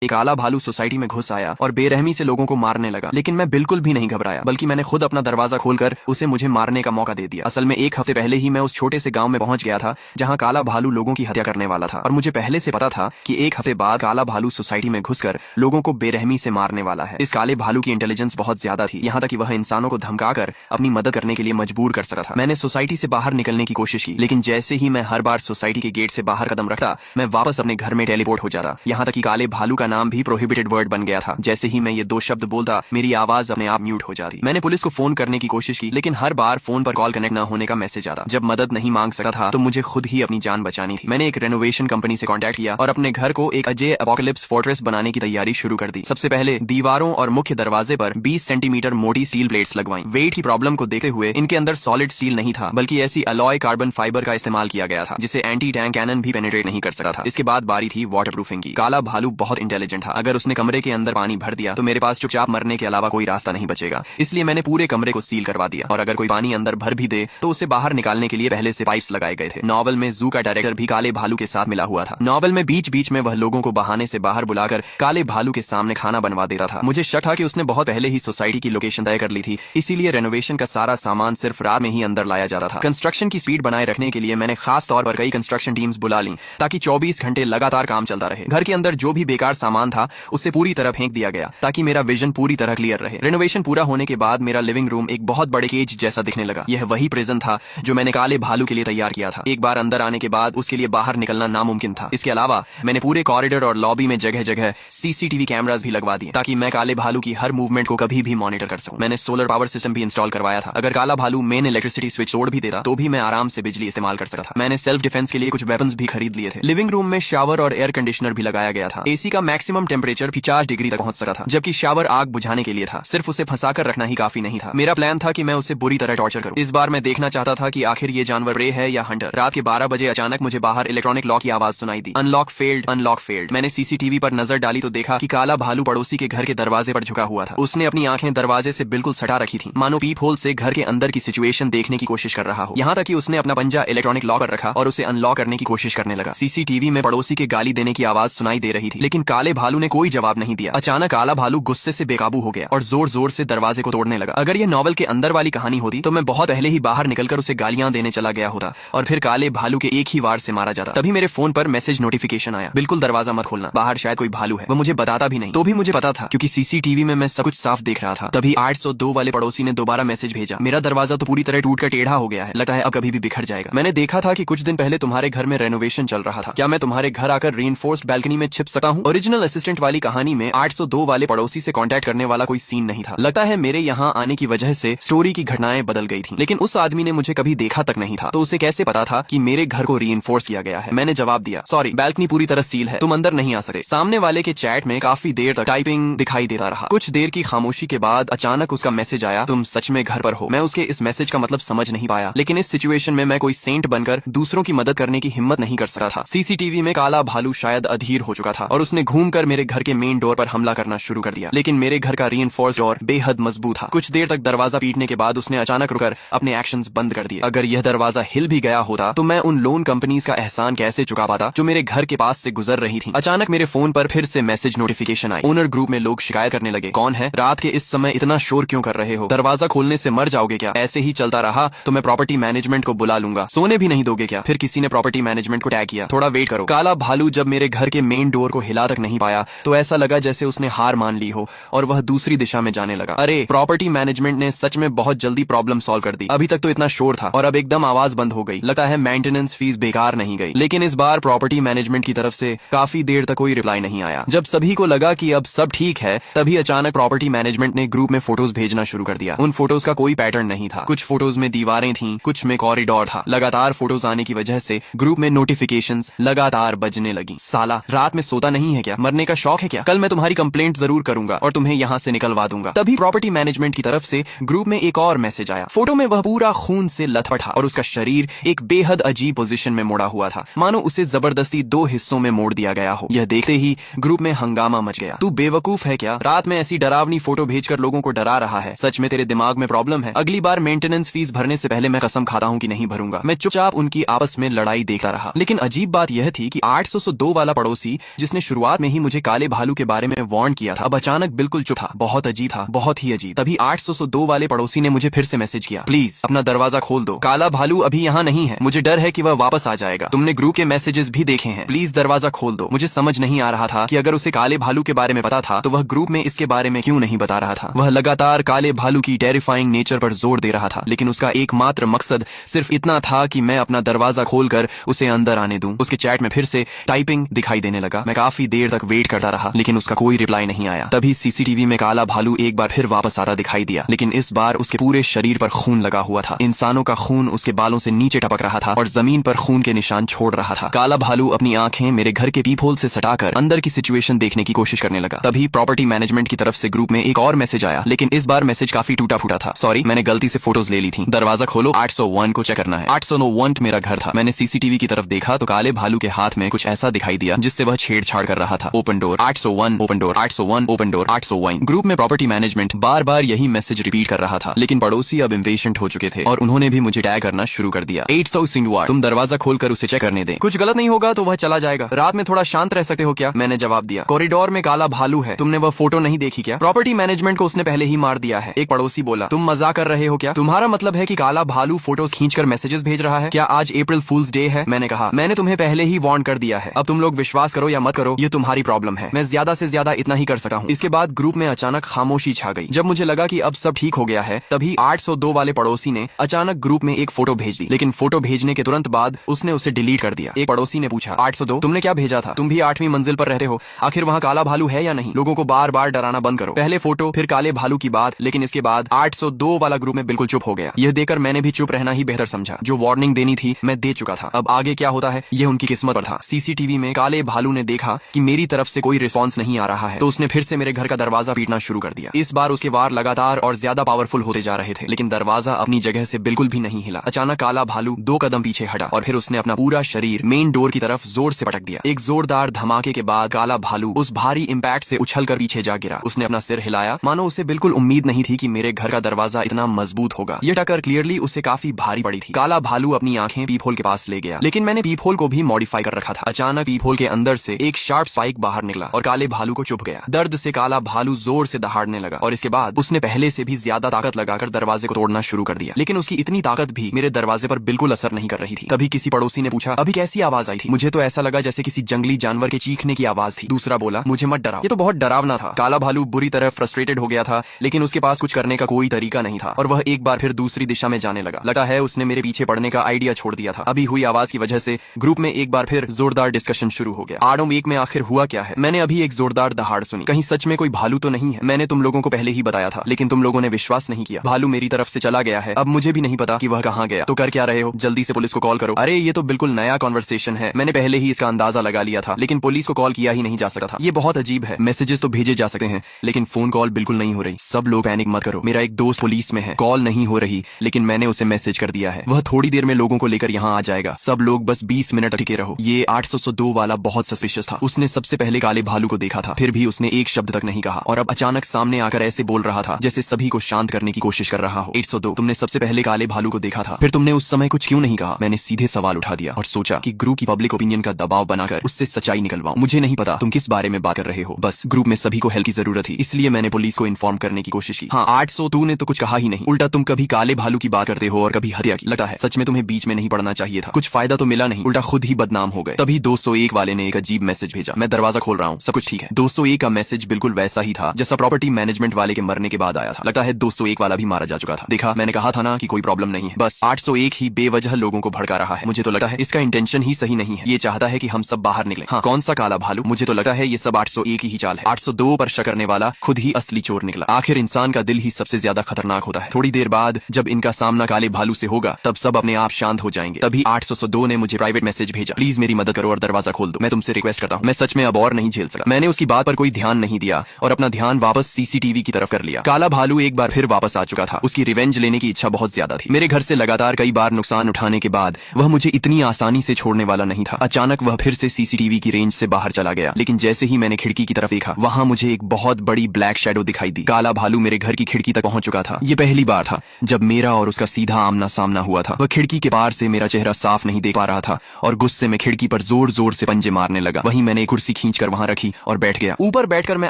एक काला भालू सोसाइटी में घुस आया और बेरहमी से लोगों को मारने लगा, लेकिन मैं बिल्कुल भी नहीं घबराया, बल्कि मैंने खुद अपना दरवाजा खोलकर उसे मुझे मारने का मौका दे दिया। असल में एक हफ्ते पहले ही मैं उस छोटे से गांव में पहुंच गया था जहां काला भालू लोगों की हत्या करने वाला था, और मुझे पहले से पता था कि एक हफ्ते बाद काला भालू सोसाइटी में घुसकर लोगों को बेरहमी से मारने वाला है। इस काले भालू की इंटेलिजेंस बहुत ज्यादा थी, यहाँ तक कि वह इंसानों को धमकाकर अपनी मदद करने के लिए मजबूर कर सकता था। मैंने सोसाइटी से बाहर निकलने की कोशिश की, लेकिन जैसे ही मैं हर बार सोसाइटी के गेट से बाहर कदम रखता, मैं वापस अपने घर में टेलीपोर्ट हो जाता। यहाँ तक कि काले भालू का नाम भी प्रोहिबिटेड वर्ड बन गया था। जैसे ही मैं ये दो शब्द बोलता, मेरी आवाज अपने आप म्यूट हो जाती। मैंने पुलिस को फोन करने की कोशिश की, लेकिन हर बार फोन पर कॉल कनेक्ट न होने का मैसेज आता। जब मदद नहीं मांग सकता था तो मुझे खुद ही अपनी जान बचानी थी। मैंने एक रेनोवेशन कंपनी से कॉन्टैक्ट किया और अपने घर को एक अजय एपोकलिप्स फोर्ट्रेस बनाने की तैयारी शुरू कर दी। सबसे पहले दीवारों और मुख्य दरवाजे पर 20 सेंटीमीटर मोटी स्टील प्लेट्स लगवाई। वेट की प्रॉब्लम को देखते हुए इनके अंदर सॉलिड स्टील नहीं था, बल्कि ऐसी अलॉय कार्बन फाइबर का इस्तेमाल किया गया था जिसे एंटी टैंक कैनन भी पेनिट्रेट नहीं कर सकता था। इसके बाद बारी थी वाटर प्रूफिंग की। काला भालू बहुत इंटेलिजेंट था। अगर उसने कमरे के अंदर पानी भर दिया तो मेरे पास चुपचाप मरने के अलावा कोई रास्ता नहीं बचेगा। इसलिए मैंने पूरे कमरे को सील करवा दिया, और अगर कोई पानी अंदर भर भी दे तो उसे बाहर निकालने के लिए पहले से पाइप्स लगाए गए थे। नॉवल में जू का डायरेक्टर भी काले भालू के साथ मिला हुआ था। नॉवल में बीच बीच में वह लोगों को बहाने से बाहर बुलाकर काले भालू के सामने खाना बनवा देता था। मुझे शक था कि उसने बहुत पहले ही सोसाइटी की लोकेशन तय कर ली थी, इसीलिए रेनोवेशन का सारा सामान सिर्फ रात में ही अंदर लाया जाता था। कंस्ट्रक्शन की स्पीड बनाए रखने के लिए मैंने खास तौर पर कई कंस्ट्रक्शन टीम्स बुला ली, ताकि 24 घंटे लगातार काम चलता रहे। घर के अंदर जो भी बेकार सामान था उसे पूरी तरह फेंक दिया गया, ताकि मेरा विजन पूरी तरह क्लियर रहे। रेनोवेशन पूरा होने के बाद मेरा लिविंग रूम एक बहुत बड़े केज जैसा दिखने लगा। यह वही प्रिजन था जो मैंने काले भालू के लिए तैयार किया था। एक बार अंदर आने के बाद उसके लिए बाहर निकलना नामुमकिन था। इसके अलावा मैंने पूरे कॉरिडोर और लॉबी में जगह जगह सीसीटीवी कैमरास भी लगवा दिए, ताकि मैं काले भालू की हर मूवमेंट को कभी भी मॉनिटर कर सकूं। मैंने सोलर पावर सिस्टम भी इंस्टॉल करवाया था। अगर काला भालू मेन इलेक्ट्रिसिटी स्विच तोड़ भी देता तो भी मैं आराम से बिजली इस्तेमाल कर सकता था। मैंने सेल्फ डिफेंस के लिए कुछ वेपन्स भी खरीद लिए थे। लिविंग रूम में शावर और एयर कंडीशनर भी लगाया गया था। एसी का मैक्सिमम टेम्परेचर 50 डिग्री तक पहुंच सकता था, जबकि शावर आग बुझाने के लिए था। सिर्फ उसे फंसाकर रखना ही काफी नहीं था। मेरा प्लान था कि मैं उसे बुरी तरह टॉर्चर करूं। इस बार मैं देखना चाहता था कि आखिर ये जानवर प्रे है या हंटर। रात के 12 बजे अचानक मुझे बाहर इलेक्ट्रॉनिक लॉक की आवाज सुनाई दी। Unlock failed, unlock failed. मैंने सीसीटीवी पर नजर डाली तो देखा कि काला भालू पड़ोसी के घर के दरवाजे पर झुका हुआ था। उसने अपनी आंखें दरवाजे से बिल्कुल सटा रखी थी, मानो पीप होल से घर के अंदर की सिचुएशन देखने की कोशिश कर रहा हो। यहाँ तक कि उसने अपना पंजा इलेक्ट्रॉनिक लॉक पर रखा और उसे अनलॉक करने की कोशिश करने लगा। सीसीटीवी में पड़ोसी के गाली देने की आवाज सुनाई दे रही थी, लेकिन काले भालू ने कोई जवाब नहीं दिया। अचानक काला भालू गुस्से से बेकाबू हो गया और जोर जोर से दरवाजे को तोड़ने लगा। अगर यह नॉवल के अंदर वाली कहानी होती तो मैं बहुत पहले ही बाहर निकलकर उसे गालियां देने चला गया होता, और फिर काले भालू के एक ही वार से मारा जाता। तभी मेरे फोन पर मैसेज नोटिफिकेशन आया, बिल्कुल दरवाजा मत खोलना, बाहर शायद कोई भालू है। वो मुझे बताता भी नहीं, तो भी मुझे पता था क्योंकि सीसीटीवी में मैं सब कुछ साफ देख रहा था। तभी 802 वाले पड़ोसी ने दोबारा मैसेज भेजा, मेरा दरवाजा तो पूरी तरह टूट कर टेढ़ा हो गया है, लगता है अब कभी भी बिखर जाएगा। मैंने देखा था कि कुछ दिन पहले तुम्हारे घर में रेनोवेशन चल रहा था। क्या मैं तुम्हारे घर आकर रीइंफोर्स्ड बैल्कनी में छिप सकता हूँ? ओरिजिनल असिस्टेंट वाली कहानी में 802 वाले पड़ोसी से कांटेक्ट करने वाला कोई सीन नहीं था। लगता है मेरे यहाँ आने की वजह से स्टोरी की घटनाएं बदल गई थी, लेकिन उस आदमी ने मुझे कभी देखा तक नहीं था, तो उसे कैसे पता था कि मेरे घर को रीइंफोर्स किया गया है? मैंने जवाब दिया, सॉरी, बैल्कनी पूरी तरह सील है, तुम अंदर नहीं आ सकते। सामने वाले के चैट में काफी देर तक टाइपिंग दिखाई देता रहा। कुछ देर की खामोशी के बाद अचानक उसका मैसेज आया, तुम सच में घर पर हो। मैं उसके इस मैसेज का मतलब समझ नहीं पाया, लेकिन इस सिचुएशन में मैं कोई सेंट बनकर दूसरों की मदद करने की हिम्मत नहीं कर सकता था। सीसीटीवी में काला भालू शायद अधीर हो चुका था और उसने घूमकर मेरे घर के मेन डोर पर हमला करना शुरू कर दिया, लेकिन मेरे घर का रीइंफोर्स्ड डोर बेहद मजबूत था। कुछ देर तक दरवाजा पीटने के बाद उसने अचानक रुकर अपने एक्शंस बंद कर दिए। अगर यह दरवाजा हिल भी गया होता तो मैं उन लोन कंपनीज का एहसान कैसे चुका पाता जो मेरे घर के पास से गुजर रही थी। अचानक मेरे फोन पर फिर से मैसेज नोटिफिकेशन आई। ओनर ग्रुप में लोग शिकायत करने लगे, कौन है? रात के इस समय इतना शोर क्यों कर रहे हो? दरवाजा खोलने से मर जाओगे क्या? ऐसे ही चलता रहा तो मैं प्रॉपर्टी मैनेजमेंट को बुला लूंगा। सोने भी नहीं दोगे क्या? फिर किसी ने प्रॉपर्टी मैनेजमेंट को टैग किया, थोड़ा वेट करो। काला भालू जब मेरे घर के मेन डोर को हिला तक नहीं पाया तो ऐसा लगा जैसे उसने हार मान ली हो और वह दूसरी दिशा में जाने लगा। अरे, प्रॉपर्टी मैनेजमेंट ने सच में बहुत जल्दी प्रॉब्लम सॉल्व कर दी। अभी तक तो इतना शोर था और अब एकदम आवाज बंद हो गई। लगता है मेंटेनेंस फीस बेकार नहीं गई। लेकिन इस बार प्रॉपर्टी मैनेजमेंट की तरफ से काफी देर तक कोई रिप्लाई नहीं आया। जब सभी को लगा कि अब सब ठीक है, तभी अचानक प्रॉपर्टी मैनेजमेंट ने ग्रुप में फोटोज भेजना शुरू कर दिया। उन फोटोज का कोई पैटर्न नहीं था। कुछ फोटोज में दीवारें थीं, कुछ में कॉरिडोर था। लगातार फोटोज आने की वजह से ग्रुप में नोटिफिकेशंस लगातार बजने लगी। साला, रात में सोता नहीं है क्या? मरने का शौक है क्या? कल मैं तुम्हारी कंप्लेंट जरूर करूंगा और तुम्हें यहाँ से निकलवा दूंगा। तभी प्रॉपर्टी मैनेजमेंट की तरफ से ग्रुप में एक और मैसेज आया। फोटो में वह पूरा खून से लथपथ था और उसका शरीर एक बेहद अजीब पोजीशन में मुड़ा हुआ था, मानो उसे जबरदस्ती 2 हिस्सों में मोड़ दिया गया हो। यह देखते ही ग्रुप में हंगामा मच गया। तू बेवकूफ है क्या? रात में ऐसी डरावनी फोटो भेजकर लोगों को डरा रहा है। सच में तेरे दिमाग में प्रॉब्लम है। अगली बार मेंटेनेंस फीस भरने से पहले मैं कसम खाता हूँ कि नहीं भरूंगा। मैं चुपचाप उनकी आपस में लड़ाई देखता रहा। लेकिन अजीब बात यह थी कि 802 वाला पड़ोसी, जिसने शुरुआत में में ही मुझे काले भालू के बारे में वार्न किया था, अब अचानक बिल्कुल चुप था। बहुत अजीब था, बहुत ही अजीब। तभी 802 वाले पड़ोसी ने मुझे फिर से मैसेज किया, प्लीज अपना दरवाजा खोल दो, काला भालू अभी यहाँ नहीं है, मुझे डर है कि वह वापस आ जाएगा। तुमने ग्रुप के मैसेजेस भी देखे हैं, प्लीज दरवाजा खोल दो। मुझे समझ नहीं आ रहा था कि अगर उसे काले भालू के बारे में पता था तो वह ग्रुप में इसके बारे में क्यों नहीं बता रहा था। वह लगातार काले भालू की टेरिफाइंग नेचर पर जोर दे रहा था, लेकिन उसका एकमात्र मकसद सिर्फ इतना था कि मैं अपना दरवाजा खोलकर उसे अंदर आने दूं। उसके चैट में फिर से टाइपिंग दिखाई देने लगा। मैं काफी देर तक वेट करता रहा, लेकिन उसका कोई रिप्लाई नहीं आया। तभी सीसीटीवी में काला भालू एक बार फिर वापस आता दिखाई दिया, लेकिन इस बार उसके पूरे शरीर पर खून लगा हुआ था। इंसानों का खून उसके बालों से नीचे टपक रहा था और जमीन पर खून के निशान छोड़ रहा था। काला भालू अपनी आंखें मेरे घर के पीप होल से सटाकर अंदर की सिचुएशन देखने की कोशिश करने लगा। तभी प्रॉपर्टी मैनेजमेंट की तरफ से ग्रुप में एक और मैसेज आया, लेकिन इस बार मैसेज काफी टूटा फूटा था। सॉरी, मैंने गलती से फोटोज ले ली थी। दरवाजा खोलो, 801 को चेक करना है। 801 मेरा घर था। मैंने सीसीटीवी की तरफ देखा तो काले भालू के हाथ में कुछ ऐसा दिखाई दिया जिससे वह छेड़छाड़ कर रहा था। Open door, 801 open door, 801 open door, 801। Group में प्रॉपर्टी मैनेजमेंट बार बार यही मैसेज रिपीट कर रहा था, लेकिन पड़ोसी अब इम्पेशेंट हो चुके थे और उन्होंने भी मुझे टैग करना शुरू कर दिया। 800 तुम दरवाजा खोलकर उसे चेक करने दे, कुछ गलत नहीं होगा तो वह चला जाएगा। रात में थोड़ा शांत रह सकते हो क्या? मैंने जवाब दिया। कॉरिडोर में काला भालू है, तुमने वह फोटो नहीं देखी क्या? प्रॉपर्टी मैनेजमेंट को उसने पहले ही मार दिया है। एक पड़ोसी बोला, तुम मजाक कर रहे हो क्या? तुम्हारा मतलब है कि काला भालू फोटोज खींचकर मैसेजेस भेज रहा है? क्या आज अप्रैल फूल्स डे है? मैंने कहा, मैंने तुम्हें पहले ही वार्न कर दिया है। अब तुम लोग विश्वास करो या मत करो, ये तुम्हारी प्रॉब्लम है। मैं ज्यादा से ज्यादा इतना ही कर सकता हूँ। इसके बाद ग्रुप में अचानक खामोशी छा गई। जब मुझे लगा कि अब सब ठीक हो गया है, तभी 802 वाले पड़ोसी ने अचानक ग्रुप में एक फोटो भेज दी, लेकिन फोटो भेजने के तुरंत बाद उसने उसे डिलीट कर दिया। एक पड़ोसी ने पूछा, 802 तुमने क्या भेजा था? तुम भी 8वीं मंजिल पर रहते हो, आखिर वहाँ काला भालू है या नहीं? लोगों को बार बार डराना बंद करो। पहले फोटो फिर काले भालू की बात, लेकिन इसके बाद 802 वाला ग्रुप में बिल्कुल चुप हो गया। यह देखकर मैंने भी चुप रहना ही बेहतर समझा। जो वार्निंग देनी थी मैं दे चुका था, अब आगे क्या होता है ये उनकी किस्मत पर था। सीसीटीवी में काले भालू ने देखा कि मेरी तरफ से कोई रिस्पॉन्स नहीं आ रहा है, तो उसने फिर से मेरे घर का दरवाजा पीटना शुरू कर दिया। इस बार उसके वार लगातार और ज्यादा पावरफुल होते जा रहे थे, लेकिन दरवाजा अपनी जगह से बिल्कुल भी नहीं हिला। अचानक काला भालू 2 कदम पीछे हटा और फिर उसने अपना पूरा शरीर मेन डोर की तरफ जोर से पटक दिया। एक जोरदार धमाके के बाद काला भालू उस भारी इम्पैक्ट से उछलकर पीछे जा गिरा। उसने अपना सिर हिलाया, मानो उसे बिल्कुल उम्मीद नहीं थी कि मेरे घर का दरवाजा इतना मजबूत होगा। यह टक्कर क्लियरली उसे काफी भारी पड़ी थी। काला भालू अपनी आंखें पीप होल के पास ले गया, लेकिन मैंने पीप होल को भी मॉडिफाई कर रखा था। अचानक पीप होल के अंदर से एक शार्प स्पाइक बाहर निकला और काले भालू को चुभ गया। दर्द से काला भालू जोर से दहाड़ने लगा और इसके बाद उसने पहले से भी ज्यादा ताकत लगाकर दरवाजे को तोड़ना शुरू कर दिया, लेकिन उसकी इतनी ताकत भी मेरे दरवाजे पर बिल्कुल असर नहीं कर रही थी। तभी किसी पड़ोसी ने पूछा, अभी कैसी आवाज आई थी? मुझे तो ऐसा लगा जैसे किसी जंगली जानवर के चीखने की आवाज थी। दूसरा बोला, मुझे मत डराओ, ये तो बहुत डरावना था। काला भालू बुरी तरह फ्रस्ट्रेटेड हो गया था, लेकिन उसके पास कुछ करने का कोई तरीका नहीं था और वह एक बार फिर दूसरी दिशा में जाने लगा। लगता है उसने मेरे पीछे पड़ने का आइडिया छोड़ दिया था। अभी हुई आवाज की वजह से ग्रुप में एक बार फिर जोरदार डिस्कशन शुरू हो गया। आड़ों वीक में आखिर हुआ क्या है? मैंने अभी एक जोरदार दहाड़ सुनी। कहीं सच में कोई भालू तो नहीं है? मैंने तुम लोगों को पहले ही बताया था, लेकिन तुम लोगों ने विश्वास नहीं किया। भालू मेरी तरफ से चला गया है, अब मुझे भी नहीं पता कि वह कहाँ गया। तो कर क्या रहे हो? जल्दी से पुलिस को कॉल करो। अरे ये तो बिल्कुल नया कॉन्वर्सेशन है, मैंने पहले ही इसका अंदाजा लगा लिया था, लेकिन पुलिस को कॉल किया ही नहीं जा सकता था। ये बहुत अजीब है। मैसेजेस तो भेजे जा सकते हैं, लेकिन फोन कॉल बिल्कुल नहीं हो रही। सब लोग पैनिक मत करो, मेरा एक दोस्त पुलिस में है, कॉल नहीं हो रही, लेकिन मैंने उसे मैसेज कर दिया है, वह थोड़ी देर में लोगों को लेकर यहाँ आ जाएगा। सब लोग बस 20 मिनट टिके रहो। ये 802 वाला बहुत सस्पिशियस था। उसने सबसे पहले काले भालू को देखा था, फिर भी उसने एक शब्द तक नहीं कहा और अब अचानक सामने आकर ऐसे बोल रहा था जैसे सभी को शांत करने की कोशिश कर रहा हो। 802 तुमने सबसे पहले काले भालू को देखा था, फिर तुमने उस समय कुछ क्यों नहीं कहा? मैंने सीधे सवाल उठा दिया और सोचा कि ग्रुप की पब्लिक ओपिनियन का दबाव बनाकर उससे सच्चाई निकलवाऊं। मुझे नहीं पता तुम किस बारे में बात कर रहे हो, बस ग्रुप में सभी को हेल्प की जरूरत थी, इसलिए मैंने पुलिस को इन्फॉर्म करने की कोशिश की। हाँ, 802 ने तो कुछ कहा ही नहीं, उल्टा तुम कभी काले भालू की बात करते हो और कभी हत्या की। लगता है सच में तुम्हें बीच में नहीं पड़ना चाहिए था। कुछ फायदा तो मिला नहीं, उल्टा खुद ही बदनाम हो गए। तभी 201 वाले ने एक अजीब मैसेज भेजा, मैं दरवाजा खोल रहा हूँ, सब कुछ ठीक है। 201 का मैसेज बिल्कुल वैसा ही था जैसा प्रॉपर्टी मैनेजमेंट वाले के मरने के बाद आया था। लगता है 201 वाला भी मारा जा चुका था। देखा, मैंने कहा था ना कि कोई प्रॉब्लम नहीं है, बस 801 ही बेवजह लोगों को भड़का रहा है। मुझे तो लगता है इसका इंटेंशन ही सही नहीं है, ये चाहता है कि हम सब बाहर निकले। हाँ, कौन सा काला भालू? मुझे तो लगता है ये सब 801 ही चाल है। 802 पर शक करने वाला खुद ही असली चोर निकला। आखिर इंसान का दिल ही सबसे ज्यादा खतरनाक होता है। थोड़ी देर बाद जब इनका सामना काले भालू से होगा तब सब अपने आप शांत हो जाएंगे। तभी 802 ने मुझे प्राइवेट मैसेज भेजा, प्लीज मेरी मदद करो और दरवाजा खोल दो, मैं तुमसे रिक्वेस्ट करता हूँ, मैं सच में अब और नहीं झेल सका। मैंने उसकी बात पर कोई ध्यान नहीं दिया और अपना ध्यान वापस सीसीटीवी की तरफ कर लिया। काला भालू एक बार फिर वापस आ चुका था। उसकी रिवेंज लेने की इच्छा बहुत ज्यादा थी। मेरे घर से लगातार कई बार नुकसान उठाने के बाद वह मुझे इतनी आसानी से छोड़ने वाला नहीं था। अचानक वह फिर से सीसीटीवी की रेंज से बाहर चला गया, लेकिन जैसे ही मैंने खिड़की की तरफ देखा, वहां मुझे एक बहुत बड़ी ब्लैक शैडो दिखाई दी। काला भालू मेरे घर की खिड़की तक पहुंच चुका था। ये पहली बार था जब मेरा और उसका सीधा आमना सामना हुआ था। वह खिड़की के पार से मेरा चेहरा साफ नहीं देख पा रहा था और गुस्से में खिड़की पर जोर जोर से पंजे मारने लगा। वहीं मैंने कुर्सी खींच कर वहाँ रखी और बैठ गया। ऊपर बैठकर मैं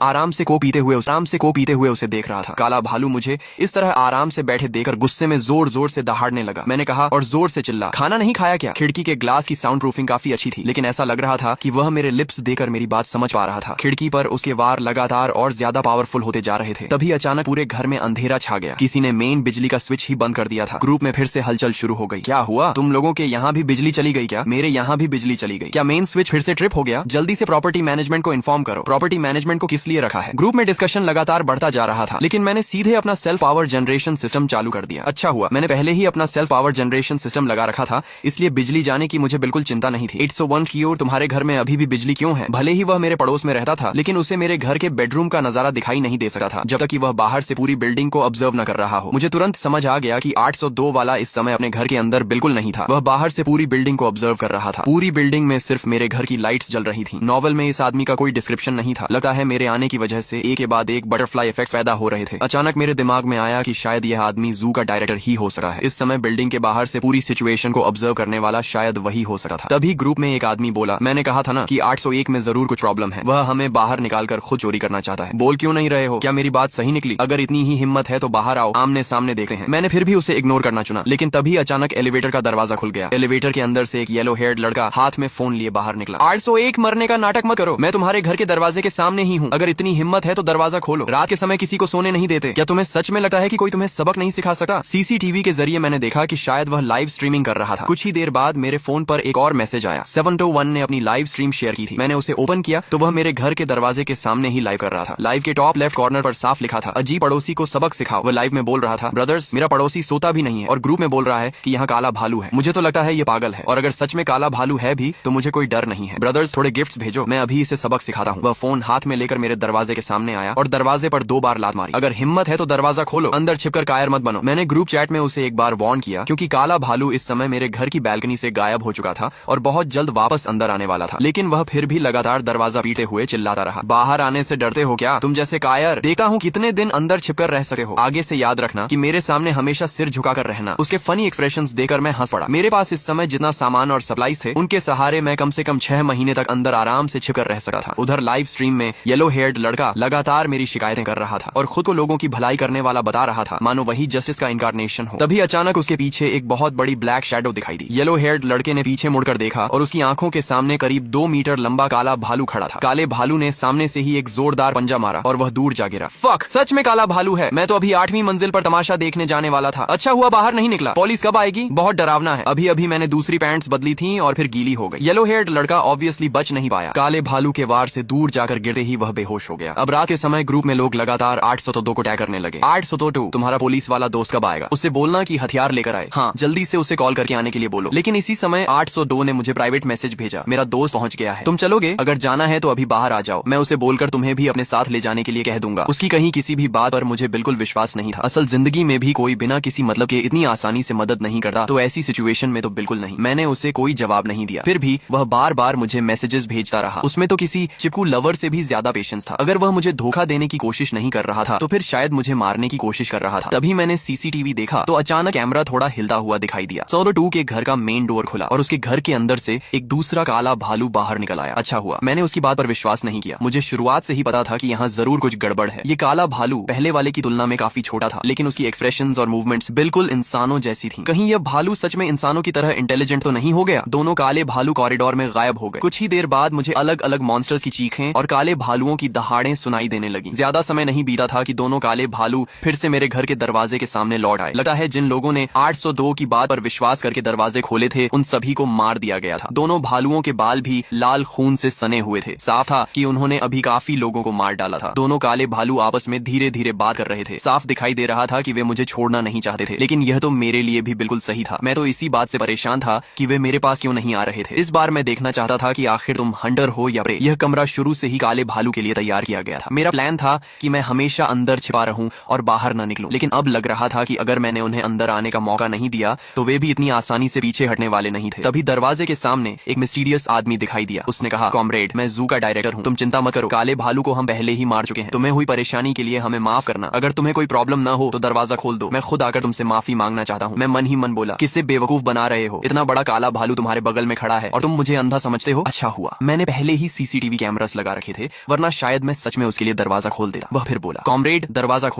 आराम से को पीते हुए उसे देख रहा था। काला भालू मुझे इस तरह आराम से बैठे देखकर गुस्से में जोर जोर से दहाड़ने लगा। मैंने कहा और जोर से चिल्ला, खाना नहीं खाया क्या? खिड़की के ग्लास की साउंड प्रूफिंग काफी अच्छी थी, लेकिन ऐसा लग रहा था कि वह मेरे लिप्स देकर मेरी बात समझ पा रहा था। खिड़की पर उसके वार लगातार और ज्यादा पावरफुल होते जा रहे थे। तभी अचानक पूरे घर में अंधेरा छा गया। किसी ने मेन बिजली का स्विच ही बंद कर दिया था। ग्रुप में फिर से हलचल शुरू हो गई। क्या हुआ? तुम लोगों के यहाँ भी बिजली चली गई क्या? मेरे यहाँ भी बिजली चली गई। क्या मेन स्विच फिर से ट्रिप हो गया? जल्दी से प्रॉपर्टी मैनेजमेंट को इन्फॉर्म करो। प्रॉपर्टी मैनेजमेंट को किस लिए रखा है? ग्रुप में डिस्कशन लगातार बढ़ता जा रहा था, लेकिन मैंने सीधे अपना सेल्फ पावर जनरेशन सिस्टम चालू कर दिया। अच्छा हुआ, मैंने पहले ही अपना सेल्फ पावर जनरेशन सिस्टम लगा रखा था, इसलिए बिजली जाने की मुझे बिल्कुल चिंता नहीं थी। 101 की ओर, तुम्हारे घर में अभी भी बिजली क्यों है? भले ही वह मेरे पड़ोस में रहता था, लेकिन उसे मेरे घर के बेडरूम का नजारा दिखाई नहीं दे सकता था जब तक कि वह बाहर से पूरी बिल्डिंग को ऑब्जर्व न कर रहा हो। मुझे तुरंत समझ आ गया कि 802 वाला इस समय अपने घर के अंदर बिल्कुल नहीं था। वह बाहर से पूरी बिल्डिंग को ऑब्जर्व कर रहा था। पूरी बिल्डिंग में सिर्फ मेरे घर की लाइट्स जल रही थी। नॉवल में इस आदमी का कोई डिस्क्रिप्शन नहीं था। लगता है मेरे आने की वजह से एक के बाद एक बटरफ्लाई इफेक्ट पैदा हो रहे थे। अचानक मेरे दिमाग में आया कि शायद यह आदमी जू का डायरेक्टर ही हो सकता है। इस समय बिल्डिंग के बाहर से पूरी सिचुएशन को ऑब्जर्व करने वाला शायद वही हो सकता था। तभी ग्रुप में एक आदमी बोला, मैंने कहा था ना कि 801 में जरूर कुछ प्रॉब्लम है। वह हमें बाहर निकालकर खुद चोरी करना चाहता है। बोल क्यों नहीं रहे हो? क्या मेरी बात सही निकली? अगर इतनी ही हिम्मत है तो बाहर आओ, आमने सामने देखते हैं। मैंने फिर भी उसे इग्नोर करना चुना, लेकिन तभी अचानक एलिवेटर का दरवाजा खुल गया। एलिवेटर के अंदर से एक येलो हेयर्ड लड़का हाथ में फोन लिए बाहर निकला। 801 मरने का नाटक मत करो, मैं तुम्हारे घर के दरवाजे के सामने ही हूँ। अगर इतनी हिम्मत है तो दरवाजा खोलो। रात के समय किसी को सोने नहीं देते। क्या तुम्हें सच में लगता है कि कोई तुम्हें सबक नहीं सिखा सकता? सीसीटीवी के जरिए मैंने देखा कि शायद वह लाइव स्ट्रीमिंग कर रहा था। कुछ ही देर बाद मेरे फोन पर एक और मैसेज आया। 701 ने अपनी लाइव स्ट्रीम शेयर की थी। मैंने उसे ओपन किया तो वह मेरे घर के दरवाजे के सामने ही लाइव कर रहा था। लाइव के टॉप लेफ्ट कॉर्नर पर साफ लिखा था, अजीब पड़ोसी को सबक सिखाओ। वह लाइव में बोल रहा था, ब्रदर्स मेरा पड़ोसी सोता भी नहीं है और ग्रुप में बोल रहा है कि यहाँ काला भालू है। मुझे तो लगता है ये पागल है, और अगर सच में काला भालू है भी तो मुझे कोई डर नहीं है। ब्रदर्स थोड़े गिफ्ट्स भेजो, मैं अभी इसे सबक सिखाता हूँ। वह फोन हाथ में लेकर मेरे दरवाजे के सामने आया और दरवाजे पर 2 बार लात मारी। अगर हिम्मत है तो दरवाजा खोलो, अंदर छिपकर कायर मत बनो। मैंने ग्रुप चैट में उसे एक बार वार्न किया, क्योंकि काला भालू इस समय मेरे घर की बैल्कनी से गायब हो चुका था और बहुत जल्द वापस अंदर आने वाला था। लेकिन वह फिर भी लगातार दरवाजा पीटते हुए चिल्लाता रहा, बाहर आने से डरते हो क्या? तुम जैसे कायर देखता हूँ कितने दिन अंदर छिपकर रह सकते हो। आगे से याद रखना कि मेरे सामने हमेशा सिर झुकाकर रहना। उसके फनी एक्सप्रेशंस देकर मैं हंस पड़ा। मेरे पास इस समय जितना सामान और सप्लाईज थे, उनके सहारे मैं कम से कम 6 महीने तक अंदर आराम से छिपकर रह सकता था। उधर लाइव स्ट्रीम में येलो हेयर्ड लड़का लगातार मेरी शिकायतें कर रहा था और खुद को लोगों की भलाई करने वाला बता रहा था, मानो वही जस्टिस का इनकारनेशन हो। तभी अचानक उसके पीछे एक बहुत बड़ी ब्लैक शैडो दिखाई दी। येलो हेयर्ड लड़के ने पीछे मुड़कर देखा और उसकी आंखों के सामने करीब 2 मीटर लंबा काला भालू खड़ा था। काले भालू ने सामने से ही एक जोरदार पंजा मारा और वह दूर जा गिरा। फक, सच में काला भालू है। मैं तो अभी 8वीं मंजिल पर तमाशा देखने जाने वाला था। अच्छा हुआ बाहर नहीं निकला। पुलिस कब आएगी? बहुत डरावना है। अभी अभी मैंने दूसरी पैंट्स बदली थी और फिर गीली हो गई। येलो हेयर्ड लड़का ऑब्वियसली बच नहीं पाया। काले भालू के वार से दूर जाकर गिरते ही वह बेहोश हो गया। अब रात के समय ग्रुप में लोग लगातार 802 को टैग करने लगे। 802, तुम्हारा पुलिस वाला दोस्त कब आएगा? उससे बोलना कि हथियार लेकर आए। हाँ, जल्दी से उसे कॉल करके आने के लिए बोलो। लेकिन इसी समय 802 ने मुझे प्राइवेट मैसेज भेजा, मेरा दोस्त पहुंच गया है, तुम चलोगे? अगर जाना है तो अभी बाहर आ जाओ। मैं उसे बोलकर तुम्हें भी अपने साथ ले जाने के लिए कह दूंगा। उसकी कहीं किसी भी बात पर मुझे बिल्कुल विश्वास नहीं था। असल जिंदगी में भी कोई बिना किसी मतलब के इतनी आसानी से मदद नहीं करता, तो ऐसी सिचुएशन में तो बिल्कुल नहीं। मैंने उसे कोई जवाब नहीं दिया। फिर भी वह बार बार मुझे मैसेजेस भेजता रहा। उसमें तो किसी चिपकू लवर से भी ज्यादा पेशेंस था। अगर वह मुझे धोखा देने की कोशिश नहीं कर रहा था तो फिर शायद मुझे मारने की कोशिश कर रहा था। तभी मैंने सीसीटीवी देखा तो अचानक कैमरा थोड़ा हिलता हुआ दिखाई दिया। 102 के घर का मेन डोर खुला और उसके घर के अंदर से एक दूसरा काला भालू बाहर निकल आया। अच्छा हुआ मैंने उसकी बात पर विश्वास नहीं किया। मुझे शुरुआत से ही पता था कि यहाँ जरूर कुछ गड़बड़ है। ये काला भालू पहले वाले की तुलना में काफी छोटा था, लेकिन उसकी एक्सप्रेशंस और मूवमेंट्स बिल्कुल इंसानों जैसी थी। कहीं यह भालू सच में इंसानों की तरह इंटेलिजेंट तो नहीं हो गया? दोनों काले भालू कॉरिडोर में गायब हो गए। कुछ ही देर बाद मुझे अलग अलग मॉन्स्टर्स की चीखें और काले भालुओं की दहाड़ें सुनाई देने लगी। ज्यादा समय नहीं बीता था कि दोनों काले भालू फिर से मेरे घर के दरवाजे के सामने लौट आए। लगता है जिन लोगों ने 802 की बात पर विश्वास करके दरवाजे खोले थे, उन सभी को मार दिया गया था। दोनों भालुओं के बाल भी लाल खून से सने हुए थे। साफ था कि उन्होंने अभी काफी लोगों को मार डाला था। दोनों काले भालू आपस में धीरे धीरे बात कर रहे थे। साफ दिखाई दे रहा था कि वे मुझे छोड़ना नहीं चाहते थे, लेकिन यह तो मेरे लिए भी बिल्कुल सही था। मैं तो इसी बात से परेशान था कि वे मेरे पास क्यों नहीं आ रहे थे। इस बार मैं देखना चाहता था कि आखिर तुम हंटर हो या प्रे। यह कमरा शुरू से ही काले भालू के लिए तैयार किया गया था। मेरा प्लान था कि मैं हमेशा अंदर छिपा रहूं और बाहर न निकलूं, लेकिन अब लग रहा था कि अगर मैंने उन्हें अंदर आने का मौका नहीं दिया तो वे भी इतनी आसानी से पीछे हटने वाले नहीं थे। तभी दरवाजे के सामने एक मिस्टीरियस आदमी दिखाई दिया। उसने कहा, कॉमरेड मैं जू का डायरेक्टर हूँ, तुम चिंता मत करो, काले भालू को हम पहले ही मार चुके हैं। तुम्हें हुई परेशानी के लिए हमें माफ करना। अगर तुम्हें कोई प्रॉब्लम ना हो तो दरवाजा खोल दो, मैं खुद आकर तुमसे माफी मांगना चाहता हूँ। मैं मन ही मन बोला, किससे बेवकूफ बना रहे हो? इतना बड़ा काला भालू तुम्हारे बगल में खड़ा है और तुम मुझे अंधा समझते हो? अच्छा हुआ मैंने पहले ही सीसीटीवी कैमरास लगा रखे थे, वरना शायद मैं सच में उसके लिए दरवाजा खोल देता। वह फिर बोला, कॉमरेड दरवाजा खोल।